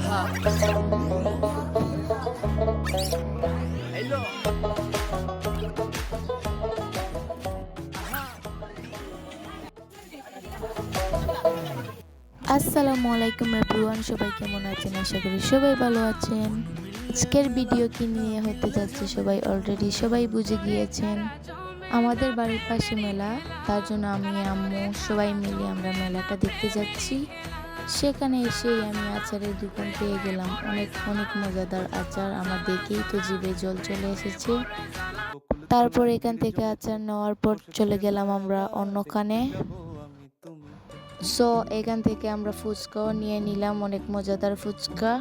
আসসালামু আলাইকুম এভরিওয়ান, সবাই কেমন আছেন? আশা করি সবাই ভালো আছেন। আজকের ভিডিও কি নিয়ে হতে যাচ্ছে সবাই অলরেডি সবাই বুঝে গিয়েছেন। আমাদের বাড়ির পাশে মেলা, তার জন্য আমি আম্মু সবাই মিলে আমরা মেলাটা দেখতে যাচ্ছি। সেখানে এসেই আমি আচারের দোকান পেয়ে গেলাম, অনেক অনেক মজাদার আচার। আমার দেখেই তো জিভে জল চলে এসেছে। তারপর এখান থেকে আচার নেওয়ার পর চলে গেলাম আমরা অন্যখানে। সো এখান থেকে আমরা ফুচকাও নিয়ে নিলাম, অনেক মজাদার ফুচকা।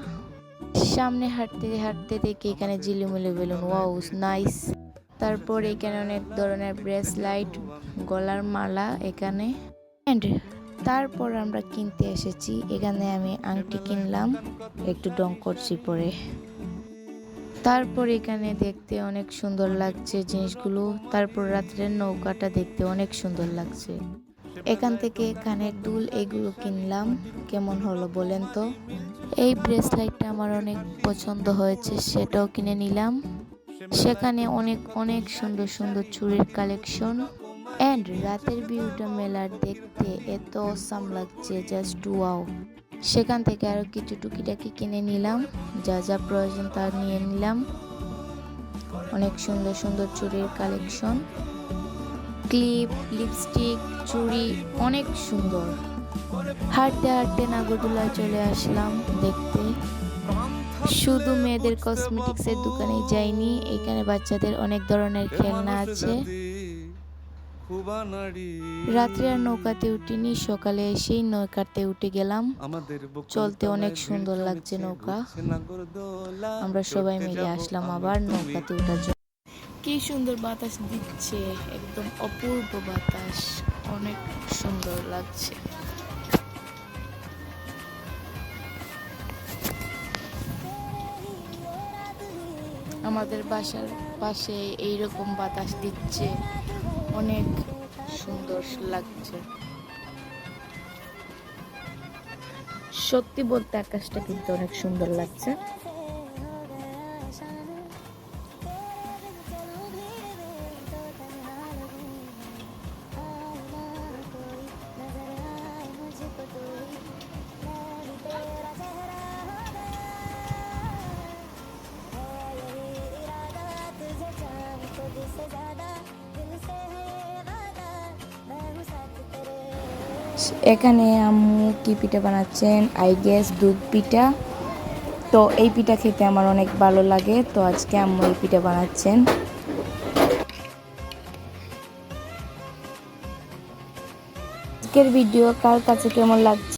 সামনে হাঁটতে হাঁটতে দেখি এখানে ঝিলিমিলি বেলুন, ওয়াও নাইস। তারপর এখানে অনেক ধরনের ব্রেসলাইট, গলার মালা এখানে। এন্ড তারপর আমরা কিনতে এসেছি, এখানে আমি আংটি কিনলাম, একটু ডং করছি পরে। তারপর এখানে দেখতে অনেক সুন্দর লাগছে জিনিসগুলো। তারপর রাত্রের নৌকাটা দেখতে অনেক সুন্দর লাগছে। এখান থেকে কানের দুল এগুলো কিনলাম, কেমন হলো বলেন তো। এই ব্রেসলাইটটা আমার অনেক পছন্দ হয়েছে, সেটাও কিনে নিলাম। সেখানে অনেক অনেক সুন্দর সুন্দর চুড়ির কালেকশন। অ্যান্ড রাতের ভিউটা মেলার দেখতে এত অসাম লাগছে, জাস্ট ওয়াও। সেখান থেকে আরো কিছু টুকিটাকি কিনে নিলাম, যা যা প্রয়োজন তা নিয়ে নিলাম। অনেক সুন্দর সুন্দর চুড়ির কালেকশন, ক্লিপ, লিপস্টিক, চুড়ি অনেক সুন্দর। হাঁটতে হাঁটতে নাগরদোলায় চলে আসলাম দেখতে। শুধু মেয়েদের কসমেটিক্সের দোকানে যাইনি, এখানে বাচ্চাদের অনেক ধরনের খেলনা আছে। রাত্রে আর নৌকাতে উঠিনি, সকালে এসেই নৌকাতে উঠে গেলাম। চলতে অনেক সুন্দর লাগছে নৌকা। আমরা সবাই মিলে আসলাম আবার নৌকাতে উঠার জন্য। কি সুন্দর বাতাস দিচ্ছে, একদম অপূর্ব বাতাস, অনেক সুন্দর লাগছে। আমাদের বাসার পাশে এইরকম বাতাস দিচ্ছে, অনেক সুন্দর লাগছে। সত্যি বলতে আকাশটা কিন্তু অনেক সুন্দর লাগছে। এখানে আম্মু কি পিঠা বানাচ্ছেন, আই গেস দুধ পিঠা। তো এই পিঠা খেতে আমার অনেক ভালো লাগে, তো আজকে আম্মু এই পিঠা বানাচ্ছেন। আজকের ভিডিও কার কাছে কেমন লাগছে